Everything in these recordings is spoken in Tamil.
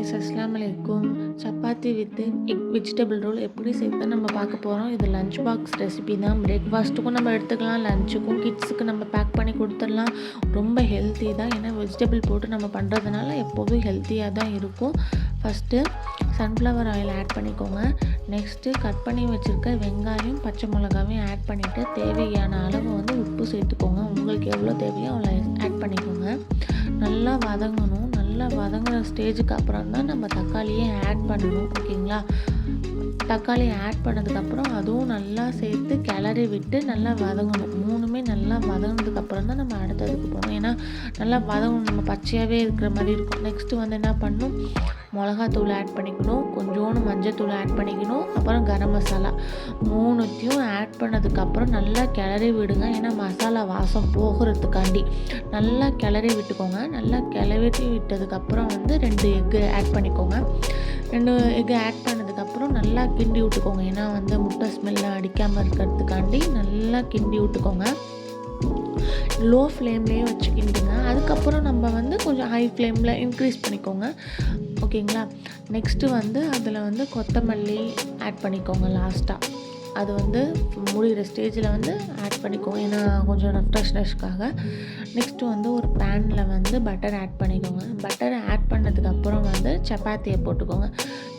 ஃப்ரெண்ட்ஸ், அஸ்ஸலாமு அலைக்கும். Chapati with egg vegetable roll எப்படி செய்யறதுன்னு நம்ம பார்க்க போகிறோம். இது லஞ்ச் பாக்ஸ் ரெசிபி தான். பிரேக்ஃபாஸ்ட்டுக்கும் நம்ம எடுத்துக்கலாம், லஞ்சுக்கும் கிட்ஸுக்கு நம்ம பேக் பண்ணி கொடுத்துடலாம். ரொம்ப ஹெல்த்தி தான். ஏன்னா வெஜிடபிள் போட்டு நம்ம பண்ணுறதுனால எப்போதும் ஹெல்த்தியாக தான் இருக்கும். ஃபஸ்ட்டு சன்ஃப்ளவர் ஆயில் ஆட் பண்ணிக்கோங்க. நெக்ஸ்ட்டு கட் பண்ணி வச்சுருக்க வெங்காயம், பச்சை மிளகாவையும் ஆட் பண்ணிவிட்டு தேவையான அளவு உப்பு சேர்த்துக்கோங்க. உங்களுக்கு எவ்வளோ தேவையோ அவ்வளோ ஆட் பண்ணிக்கோங்க. நல்லா வதங்கணும். நல்லா வதங்குற ஸ்டேஜுக்கு அப்புறம் தான் நம்ம தக்காளியே ஆட் பண்ணணும். ஓகேங்களா? தக்காளி ஆட் பண்ணதுக்கப்புறம் அதுவும் நல்லா சேர்த்து கிளறி விட்டு நல்லா வதங்கணும். மூணுமே நல்லா வதங்கினதுக்கப்புறம் தான் நம்ம அடுத்ததுக்கு போகணும். ஏன்னா நல்லா வதங்கணும், நம்ம பச்சையாகவே இருக்கிற மாதிரி இருக்கும். நெக்ஸ்ட்டு என்ன பண்ணணும், மிளகாத்தூள் ஆட் பண்ணிக்கணும், கொஞ்சோண்டு மஞ்சத்தூள் ஆட் பண்ணிக்கணும், அப்புறம் கரம் மசாலா மூணுத்தையும் ஆட் பண்ணதுக்கப்புறம் நல்லா கிளறி விடுங்க. ஏன்னா மசாலா வாசம் போகிறதுக்காண்டி நல்லா கிளறி விட்டுக்கோங்க. நல்லா கிளறி விட்டதுக்கப்புறம் 2 எக்கு ஆட் பண்ணிக்கோங்க. 2 எக்கு ஆட் பண்ணதுக்கப்புறம் நல்லா கிண்டி விட்டுக்கோங்க. ஏன்னா முட்டை ஸ்மெல்லாம் அடிக்காமல் இருக்கிறதுக்காண்டி நல்லா கிண்டி விட்டுக்கோங்க. லோ ஃப்ளேம்லேயே வச்சு கிண்டுங்க. அதுக்கப்புறம் நம்ம கொஞ்சம் ஹை ஃப்ளேமில் இன்க்ரீஸ் பண்ணிக்கோங்க. ஓகேங்களா? நெக்ஸ்ட்டு அதில் கொத்தமல்லி ஆட் பண்ணிக்கோங்க. லாஸ்ட்டாக அது முடிகிற ஸ்டேஜில் ஆட் பண்ணிக்கோங்க. ஏன்னா கொஞ்சம் ரெஃப்ரெஷ்னஸ்க்காக. நெக்ஸ்ட்டு ஒரு பேனில் பட்டர் ஆட் பண்ணிக்கோங்க. பட்டர் ஆட் பண்ணதுக்கப்புறம் சப்பாத்தியை போட்டுக்கோங்க.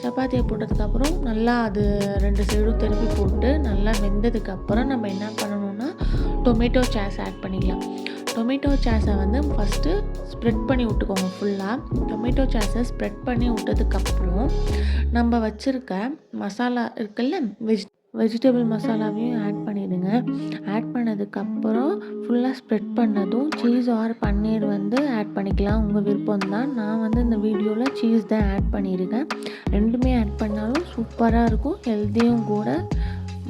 சப்பாத்தியை போட்டதுக்கப்புறம் நல்லா அது 2 சைடும் திருப்பி போட்டு நல்லா வெந்ததுக்கப்புறம் நம்ம என்ன பண்ணணும்னா டொமேட்டோ சாஸ் ஆட் பண்ணிக்கலாம். டொமேட்டோ சாஸை ஃபஸ்ட்டு ஸ்ப்ரெட் பண்ணி விட்டுக்கோங்க. ஃபுல்லாக டொமேட்டோ சாஸை ஸ்ப்ரெட் பண்ணி விட்டதுக்கப்புறம் நம்ம வச்சுருக்க மசாலா இருக்குல்ல, வெஜிடபிள் மசாலாவையும் ஆட் பண்ணிவிடுங்க. ஆட் பண்ணதுக்கப்புறம் ஃபுல்லாக ஸ்ப்ரெட் பண்ணதும் சீஸ் ஆர் பன்னீர் ஆட் பண்ணிக்கலாம். உங்கள் விருப்பம் தான். நான் இந்த வீடியோவில் சீஸ் தான் ஆட் பண்ணியிருக்கேன். 2மே ஆட் பண்ணாலும் சூப்பராக இருக்கும். ஹெல்த்தியும் கூட.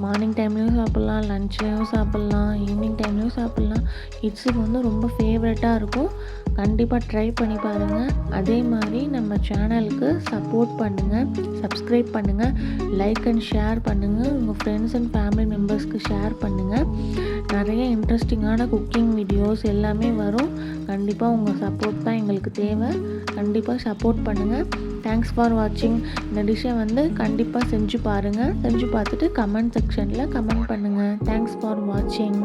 மார்னிங் டைம்லேயும் சாப்பிட்லாம், லன்ச்லேயும் சாப்பிட்லாம், ஈவினிங் டைம்லேயும் சாப்பிட்லாம். கிட்ஸுக்கு ரொம்ப ஃபேவரட்டாக இருக்கும். கண்டிப்பாக ட்ரை பண்ணி பாருங்கள். அதே மாதிரி நம்ம சேனலுக்கு சப்போர்ட் பண்ணுங்கள், சப்ஸ்கிரைப் பண்ணுங்கள், லைக் அண்ட் ஷேர் பண்ணுங்கள். உங்கள் ஃப்ரெண்ட்ஸ் அண்ட் ஃபேமிலி மெம்பர்ஸ்க்கு ஷேர் பண்ணுங்கள். நிறைய இன்ட்ரெஸ்டிங்கான குக்கிங் வீடியோஸ் எல்லாமே வரும். கண்டிப்பாக உங்கள் சப்போர்ட் தான் எங்களுக்கு தேவை. கண்டிப்பாக சப்போர்ட் பண்ணுங்கள். தேங்க்ஸ் ஃபார் வாட்சிங். இந்த டிஷ்ஷை கண்டிப்பாக செஞ்சு பாருங்கள். செஞ்சு பார்த்துட்டு கமெண்ட் செக்ஷனில் கமெண்ட் பண்ணுங்கள். தேங்க்ஸ் ஃபார் வாட்சிங்.